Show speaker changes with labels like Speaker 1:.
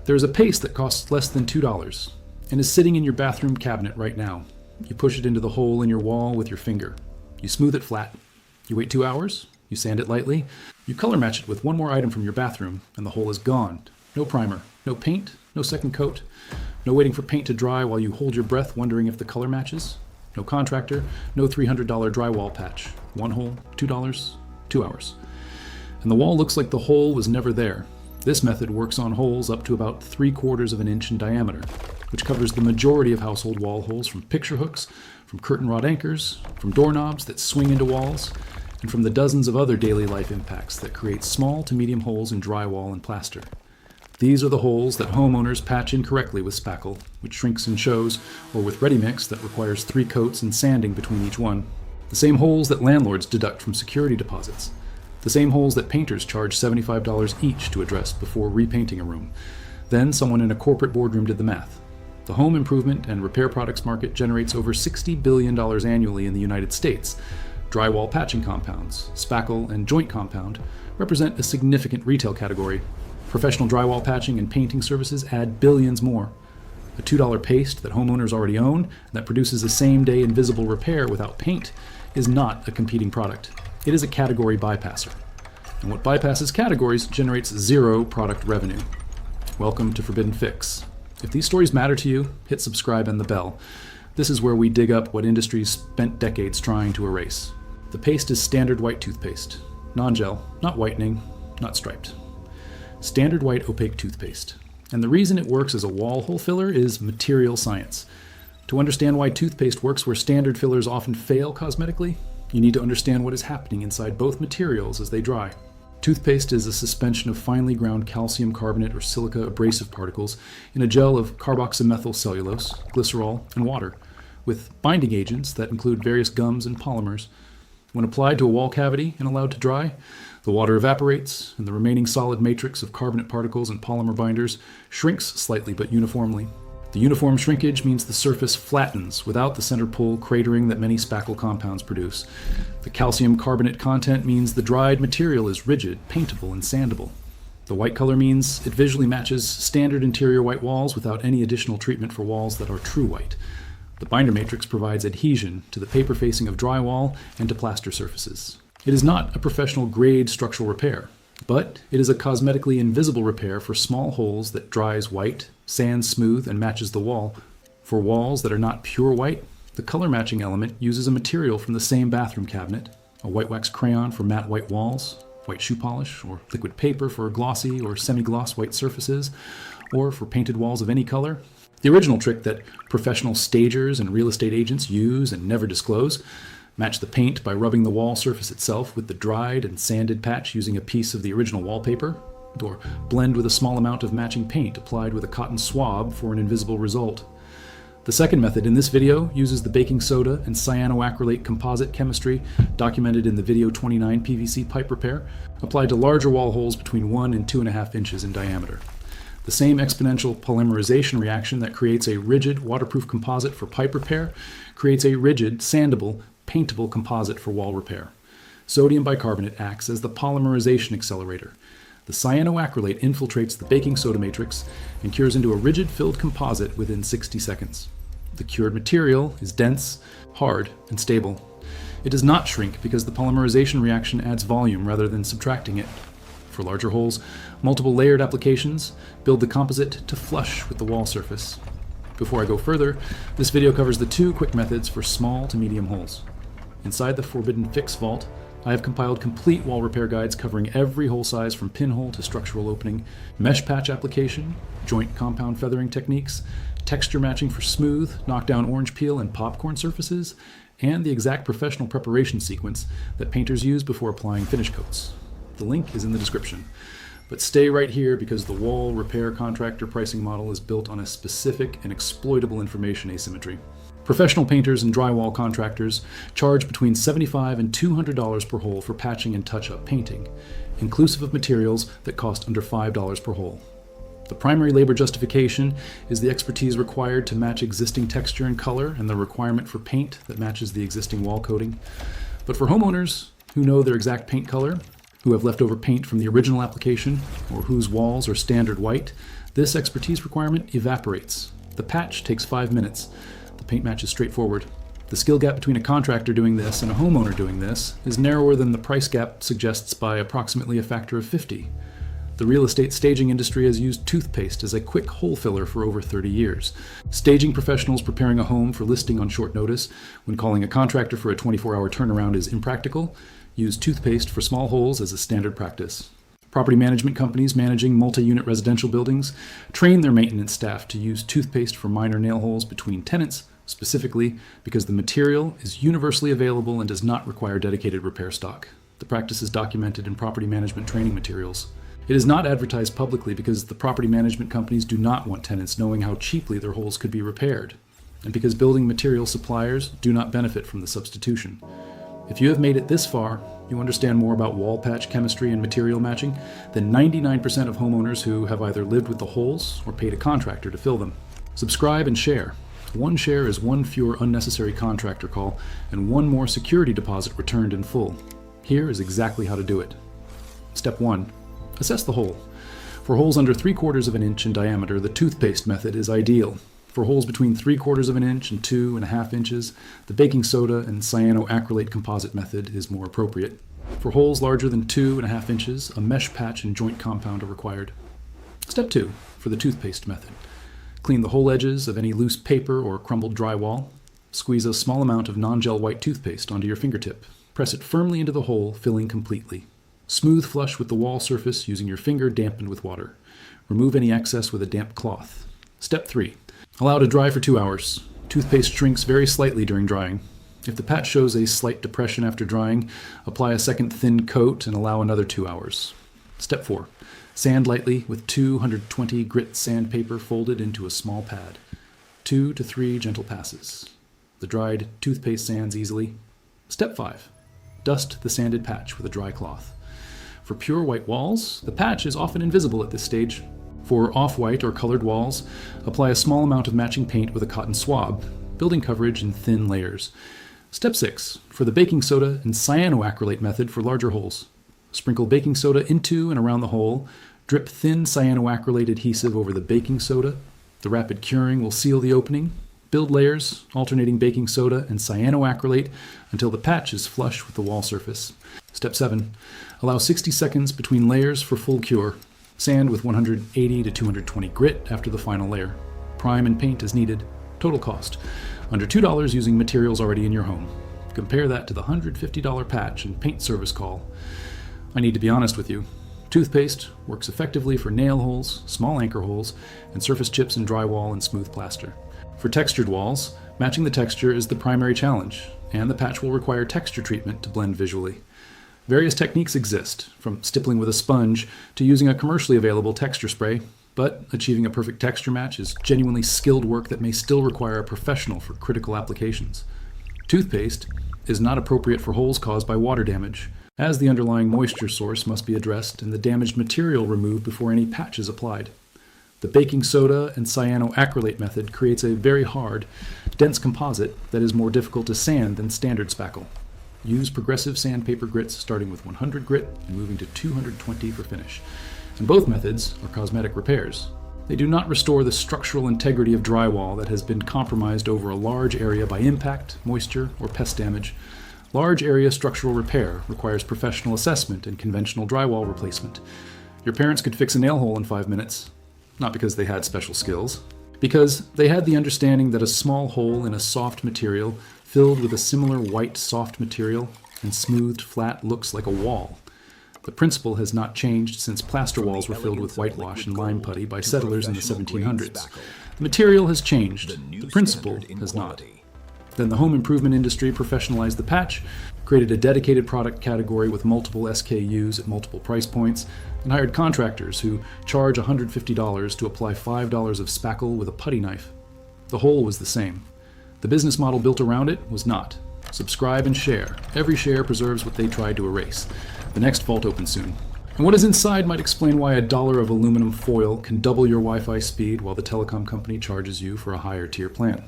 Speaker 1: There is a paste that costs less than $2 and is sitting in your bathroom cabinet right now. You push it into the hole in your wall with your finger. You smooth it flat. You wait 2 hours. You sand it lightly. You color match it with one more item from your bathroom, and the hole is gone. No primer, no paint, no second coat, no waiting for paint to dry while you hold your breath wondering if the color matches. No contractor, no $300 drywall patch. One hole, $2, 2 hours. And the wall looks like the hole was never there. This method works on holes up to about 3/4 of an inch in diameter, which covers the majority of household wall holes, from picture hooks, from curtain rod anchors, from doorknobs that swing into walls, and from the dozens of other daily life impacts that create small to medium holes in drywall and plaster. These are the holes that homeowners patch incorrectly with spackle, which shrinks and shows, or with ready mix that requires 3 coats and sanding between each one. The same holes that landlords deduct from security deposits. The same holes that painters charge $75 each to address before repainting a room. Then someone in a corporate boardroom did the math. The home improvement and repair products market generates over $60 billion annually in the United States. Drywall patching compounds, spackle, and joint compound represent a significant retail category. Professional drywall patching and painting services add billions more. A $2 paste that homeowners already own that produces a same-day invisible repair without paint is not a competing product. It is a category bypasser. And what bypasses categories generates zero product revenue. Welcome to Forbidden Fix. If these stories matter to you, hit subscribe and the bell. This is where we dig up what industries spent decades trying to erase. The paste is standard white toothpaste. Non-gel, not whitening, not striped. Standard white opaque toothpaste. And the reason it works as a wall hole filler is material science. To understand why toothpaste works where standard fillers often fail cosmetically, you need to understand what is happening inside both materials as they dry. Toothpaste is a suspension of finely ground calcium carbonate or silica abrasive particles in a gel of carboxymethyl cellulose, glycerol, and water, with binding agents that include various gums and polymers. When applied to a wall cavity and allowed to dry, the water evaporates, and the remaining solid matrix of carbonate particles and polymer binders shrinks slightly but uniformly. The uniform shrinkage means the surface flattens without the center pull cratering that many spackle compounds produce. The calcium carbonate content means the dried material is rigid, paintable, and sandable. The white color means it visually matches standard interior white walls without any additional treatment for walls that are true white. The binder matrix provides adhesion to the paper facing of drywall and to plaster surfaces. It is not a professional grade structural repair, but it is a cosmetically invisible repair for small holes that dries white, sands smooth, and matches the wall. For walls that are not pure white, the color matching element uses a material from the same bathroom cabinet, a white wax crayon for matte white walls, white shoe polish, or liquid paper for glossy or semi-gloss white surfaces, or for painted walls of any color. The original trick that professional stagers and real estate agents use and never disclose: match the paint by rubbing the wall surface itself with the dried and sanded patch using a piece of the original wallpaper, or blend with a small amount of matching paint applied with a cotton swab for an invisible result. The second method in this video uses the baking soda and cyanoacrylate composite chemistry documented in the video 29 PVC pipe repair, applied to larger wall holes between 1 and 2.5 inches in diameter. The same exponential polymerization reaction that creates a rigid waterproof composite for pipe repair creates a rigid, sandable, paintable composite for wall repair. Sodium bicarbonate acts as the polymerization accelerator. The cyanoacrylate infiltrates the baking soda matrix and cures into a rigid filled composite within 60 seconds. The cured material is dense, hard, and stable. It does not shrink because the polymerization reaction adds volume rather than subtracting it. For larger holes, multiple layered applications build the composite to flush with the wall surface. Before I go further, this video covers the 2 quick methods for small to medium holes. Inside the Forbidden Fix vault, I have compiled complete wall repair guides covering every hole size from pinhole to structural opening, mesh patch application, joint compound feathering techniques, texture matching for smooth, knockdown orange peel and popcorn surfaces, and the exact professional preparation sequence that painters use before applying finish coats. The link is in the description. But stay right here because the wall repair contractor pricing model is built on a specific and exploitable information asymmetry. Professional painters and drywall contractors charge between $75 and $200 per hole for patching and touch-up painting, inclusive of materials that cost under $5 per hole. The primary labor justification is the expertise required to match existing texture and color and the requirement for paint that matches the existing wall coating. But for homeowners who know their exact paint color, who have leftover paint from the original application, or whose walls are standard white, This expertise requirement evaporates. The patch takes 5 minutes. The paint match is straightforward. The skill gap between a contractor doing this and a homeowner doing this is narrower than the price gap suggests by approximately a factor of 50. The real estate staging industry has used toothpaste as a quick hole filler for over 30 years. Staging professionals preparing a home for listing on short notice, when calling a contractor for a 24-hour turnaround is impractical, use toothpaste for small holes as a standard practice. Property management companies managing multi-unit residential buildings train their maintenance staff to use toothpaste for minor nail holes between tenants, specifically because the material is universally available and does not require dedicated repair stock. The practice is documented in property management training materials. It is not advertised publicly because the property management companies do not want tenants knowing how cheaply their holes could be repaired, and because building material suppliers do not benefit from the substitution. If you have made it this far, you understand more about wall patch chemistry and material matching than 99% of homeowners who have either lived with the holes or paid a contractor to fill them. Subscribe and share. One share is one fewer unnecessary contractor call and one more security deposit returned in full. Here is exactly how to do it. Step 1. Assess the hole. For holes under 3/4 of an inch in diameter, the toothpaste method is ideal. For holes between 3/4 of an inch and 2.5 inches, the baking soda and cyanoacrylate composite method is more appropriate. For holes larger than 2.5 inches, a mesh patch and joint compound are required. Step 2. For the toothpaste method. Clean the hole edges of any loose paper or crumbled drywall. Squeeze a small amount of non-gel white toothpaste onto your fingertip. Press it firmly into the hole, filling completely. Smooth flush with the wall surface using your finger dampened with water. Remove any excess with a damp cloth. Step 3. Allow to dry for 2 hours. Toothpaste shrinks very slightly during drying. If the patch shows a slight depression after drying, apply a second thin coat and allow another 2 hours. Step 4. Sand lightly with 220 grit sandpaper folded into a small pad. 2 to 3 gentle passes. The dried toothpaste sands easily. Step 5. Dust the sanded patch with a dry cloth. For pure white walls, the patch is often invisible at this stage. For off-white or colored walls, apply a small amount of matching paint with a cotton swab, building coverage in thin layers. Step 6. For the baking soda and cyanoacrylate method for larger holes. Sprinkle baking soda into and around the hole. Drip thin cyanoacrylate adhesive over the baking soda. The rapid curing will seal the opening. Build layers, alternating baking soda and cyanoacrylate until the patch is flush with the wall surface. Step 7. Allow 60 seconds between layers for full cure. Sand with 180 to 220 grit after the final layer. Prime and paint as needed. Total cost, under $2 using materials already in your home. Compare that to the $150 patch and paint service call. I need to be honest with you. Toothpaste works effectively for nail holes, small anchor holes, and surface chips in drywall and smooth plaster. For textured walls, matching the texture is the primary challenge, and the patch will require texture treatment to blend visually. Various techniques exist, from stippling with a sponge to using a commercially available texture spray, but achieving a perfect texture match is genuinely skilled work that may still require a professional for critical applications. Toothpaste is not appropriate for holes caused by water damage, as the underlying moisture source must be addressed and the damaged material removed before any patch is applied. The baking soda and cyanoacrylate method creates a very hard, dense composite that is more difficult to sand than standard spackle. Use progressive sandpaper grits starting with 100 grit and moving to 220 for finish. And both methods are cosmetic repairs. They do not restore the structural integrity of drywall that has been compromised over a large area by impact, moisture, or pest damage. Large area structural repair requires professional assessment and conventional drywall replacement. Your parents could fix a nail hole in 5 minutes, not because they had special skills, because they had the understanding that a small hole in a soft material filled with a similar white soft material and smoothed flat looks like a wall. The principle has not changed since plaster walls were filled with whitewash and lime putty by settlers in the 1700s. The material has changed, the principle has not. Then the home improvement industry professionalized the patch, created a dedicated product category with multiple SKUs at multiple price points, and hired contractors who charge $150 to apply $5 of spackle with a putty knife. The whole was the same. The business model built around it was not. Subscribe and share. Every share preserves what they tried to erase. The next vault opens soon. And what is inside might explain why $1 of aluminum foil can double your Wi-Fi speed while the telecom company charges you for a higher tier plan.